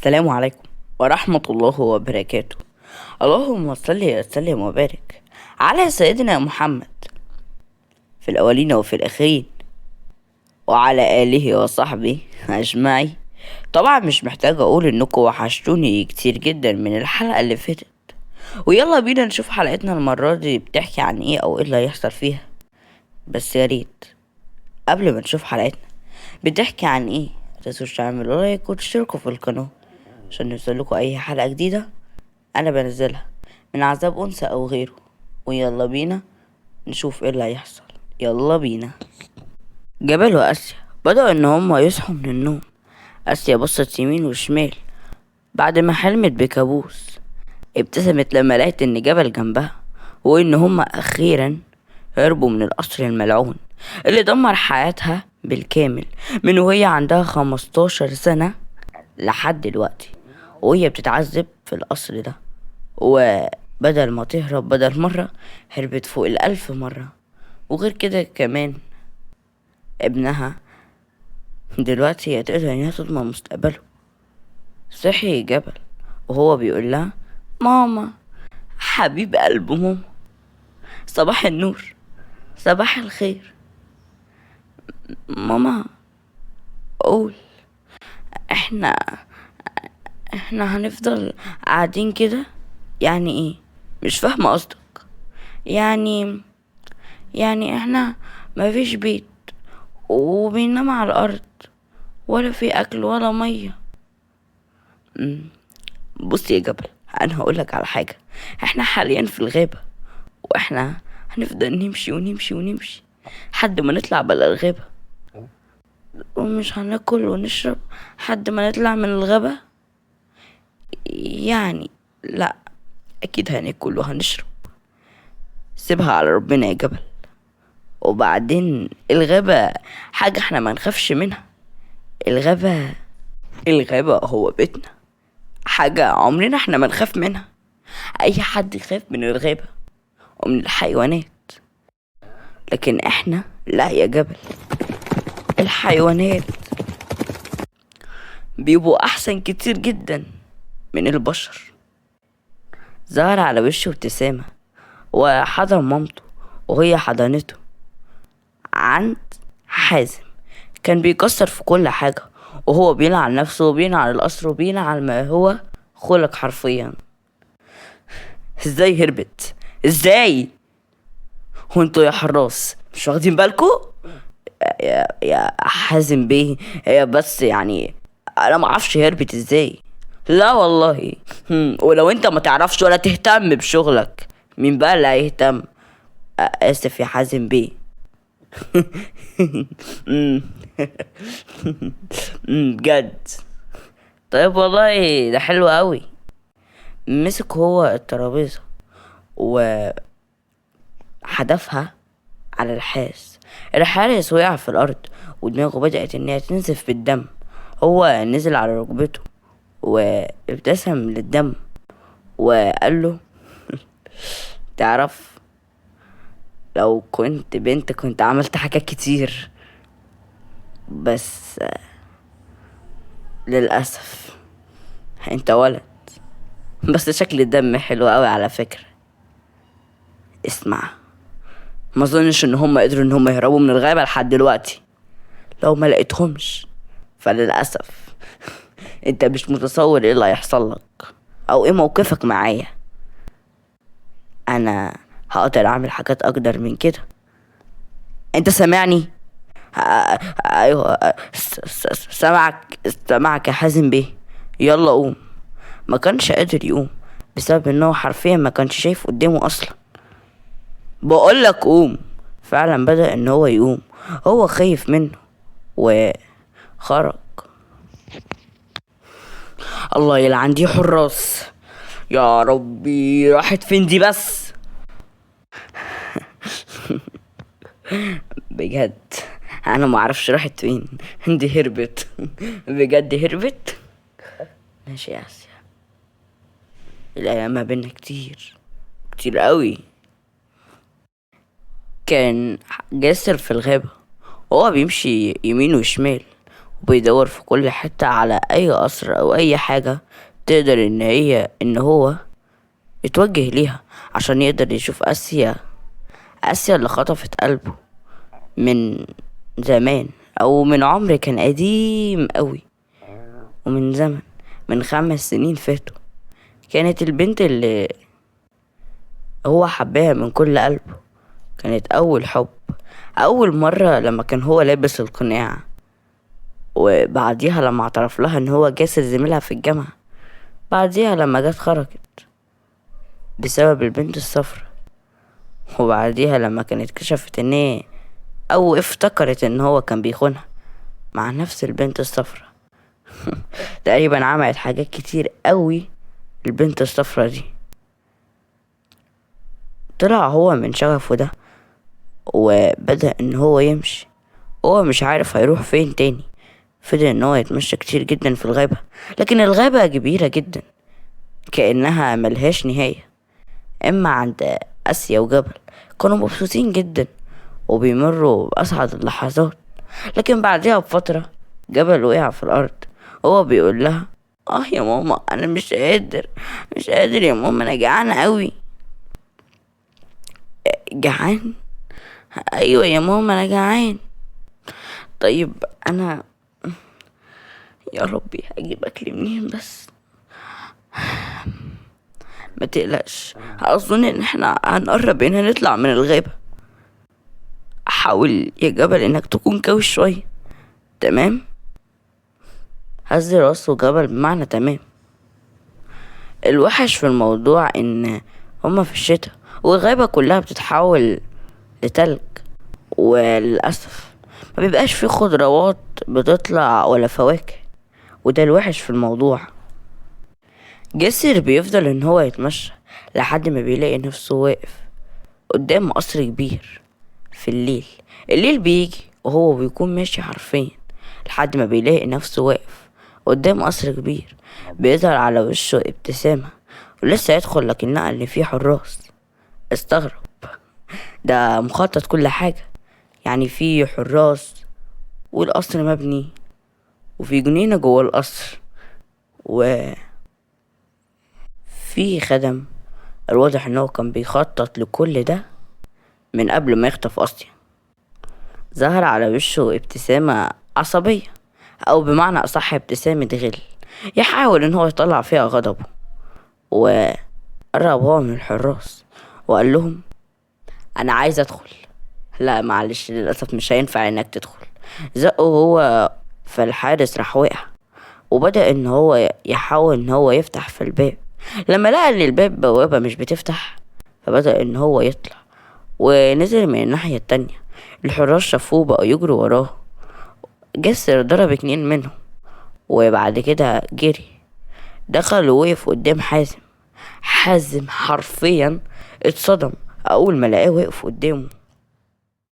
السلام عليكم ورحمة الله وبركاته. اللهم صل وسلم وبارك على سيدنا محمد في الأولين وفي الآخرين وعلى آله وصحبه أجمعين. طبعا مش محتاج أقول إنكم وحشتوني كتير جدا من الحلقة اللي فاتت، ويلا بينا نشوف حلقتنا المرة دي بتحكي عن إيه أو إيه اللي هيحصل فيها. بس يا ريت قبل ما نشوف حلقتنا بتحكي عن إيه متنسوش تعملوا لايك وتشتركوا في القناة عشان يوصلكوا أي حلقة جديدة أنا بنزلها من عذاب أنثى أو غيره. ويلا بينا نشوف ايه اللي هيحصل. يلا بينا. جبل وآسيا بدأوا إن هما يصحوا من النوم. آسيا بصت يمين وشمال بعد ما حلمت بكابوس. ابتسمت لما لقت إن جبل جنبها، وإن هما أخيرا هربوا من القصر الملعون اللي دمر حياتها بالكامل من وهي عندها 15 سنة لحد دلوقتي، وهي بتتعذب في القصر ده. وبدل ما تهرب بدل مرة هربت فوق 1000 مرة. وغير كده كمان ابنها دلوقتي هي تقدر انها تضمن مستقبله. صحي جبل وهو بيقول لها ماما، حبيب قلب ماما، صباح النور، صباح الخير. ماما قول، احنا هنفضل قاعدين كده؟ يعني ايه؟ مش فاهمة قصدك. يعني احنا مفيش بيت وبينام على الارض ولا في اكل ولا مية. بص يا جبل، انا هقولك على حاجة. احنا حاليا في الغابة، واحنا هنفضل نمشي ونمشي ونمشي لحد ما نطلع بلا الغابة، ومش هناكل ونشرب لحد ما نطلع من الغابة. يعني لا، اكيد هناكل وهنشرب. سيبها على ربنا يا جبل. وبعدين الغابة حاجة احنا ما نخافش منها. الغابة هو بيتنا، حاجة عمرنا احنا ما نخاف منها. اي حد يخاف من الغابة ومن الحيوانات، لكن احنا لا يا جبل. الحيوانات بيبقوا احسن كتير جدا من البشر. ظهر على وشه ابتسامة وحضن مامته وهي حضنته عند حازم. كان بيكسر في كل حاجة، وهو بيلعن نفسه وبيلعن القصر وبيلعن ما هو خلق حرفيا. ازاي هربت؟ ازاي؟ هو انتوا يا حراس مش واخدين بالكوا؟ يا حازم بيه، هي بس يعني انا ما اعرفش هربت ازاي. لا والله. ولو انت ما تعرفش ولا تهتم بشغلك، مين بقى اللي هيهتم؟ اسف يا حازم بيه. بجد. طيب والله ده حلو قوي. مسك هو الترابيزة وحدفها على الحارس وقع في الارض، ودماغه بدأت انها تنزف بالدم. هو نزل على ركبته وابتسم للدم وقال له تعرف، لو كنت بنت كنت عملت حاجات كتير، بس للأسف انت ولد. بس شكل الدم حلو قوي على فكرة. اسمع، ما اظنش ان هم قدروا ان هم يهربوا من الغابة لحد دلوقتي. لو ما لقيتهمش فللأسف انت مش متصور ايه اللي هيحصل لك او ايه موقفك معايا. انا هقدر اعمل حاجات اقدر من كده. انت سامعني؟ ايوه، سامعك يا حازم بيه. يلا قوم. ما كانش قادر يقوم بسبب انه حرفيا ما كانش شايف قدامه اصلا. بقولك قوم. فعلا بدأ ان هو يقوم. هو خايف منه وخرج. الله يلعن دي حراس. يا ربي راحت فين دي بس؟ بجد انا ما اعرفش راحت فين. دي هربت. بجد هربت. ماشي يا اسيا، الايام ما بينا كتير كتير قوي. كان جاسر في الغابة وهو بيمشي يمين وشمال، وبيدور في كل حتة على أي قصر أو أي حاجة تقدر إن هو يتوجه ليها عشان يقدر يشوف آسيا اللي خطفت قلبه من زمان، أو من عمر كان قديم قوي، ومن زمن من 5 سنين فاتوا. كانت البنت اللي هو حباها من كل قلبه، كانت أول حب، أول مرة لما كان هو لابس القناع، وبعديها لما اعترف لها إن هو جاسر زميلها في الجامعة، بعديها لما جت خرجت بسبب البنت الصفرا، وبعديها لما كانت اكتشفت ان هي او افتكرت ان هو كان بيخونها مع نفس البنت الصفرا. تقريبا عملت حاجات كتير قوي البنت الصفرا دي. طلع هو من شغفه ده وبدأ ان هو يمشي، هو مش عارف هيروح فين تاني. فضل ان هو يتمشى كتير جدا في الغابة، لكن الغابة كبيرة جدا كأنها ملهاش نهاية. اما عند آسيا وجبل كانوا مبسوطين جدا وبيمروا بأسعد اللحظات، لكن بعدها بفترة جبل وقع في الأرض. هو بيقول لها: يا ماما، أنا مش قادر يا ماما، أنا جعان قوي. جعان؟ أيوة يا ماما، أنا جعان. طيب أنا يا ربي هجيب أكل منين بس؟ ما تقلقش، أظن إن احنا هنقرب إن نطلع من الغابة. حاول يا جبل إنك تكون كوي شوية، تمام؟ هز راسه جبل بمعنى تمام. الوحش في الموضوع إن هما في الشتاء والغابة كلها بتتحول لتلج، وللأسف ما بيبقاش فيه خضروات بتطلع ولا فواكه، وده الوحش في الموضوع. جسر بيفضل ان هو يتمشى لحد ما بيلاقي نفسه واقف قدام قصر كبير في الليل. الليل بيجي وهو بيكون ماشي حرفيا لحد ما بيلاقي نفسه واقف قدام قصر كبير، بيظهر على وشه ابتسامة ولسه يدخل، لكن لقى ان فيه حراس. استغرب، ده مخطط كل حاجة، يعني في حراس والقصر مبني وفي جنينة جوه القصر وفي خدم. الواضح ان هو كان بيخطط لكل ده من قبل ما يخطف آسيا. ظهر على وشه ابتسامة عصبية، او بمعنى اصح ابتسامة غل، يحاول ان هو يطلع فيها غضبه. وقرب هو من الحراس وقال لهم: انا عايز ادخل. لا معلش، للاسف مش هينفع انك تدخل. زقه هو، فالحارس راح وقع وبدأ ان هو يحاول ان هو يفتح في الباب. لما لقى ان الباب بوابة مش بتفتح، فبدأ ان هو يطلع ونزل من الناحية التانية. الحراس شافوه بقوا يجروا وراه. جسر ضرب 2 منهم وبعد كده جري، دخل ووقف قدام حازم. حازم حرفيا اتصدم اول ما لقاه واقف قدامه.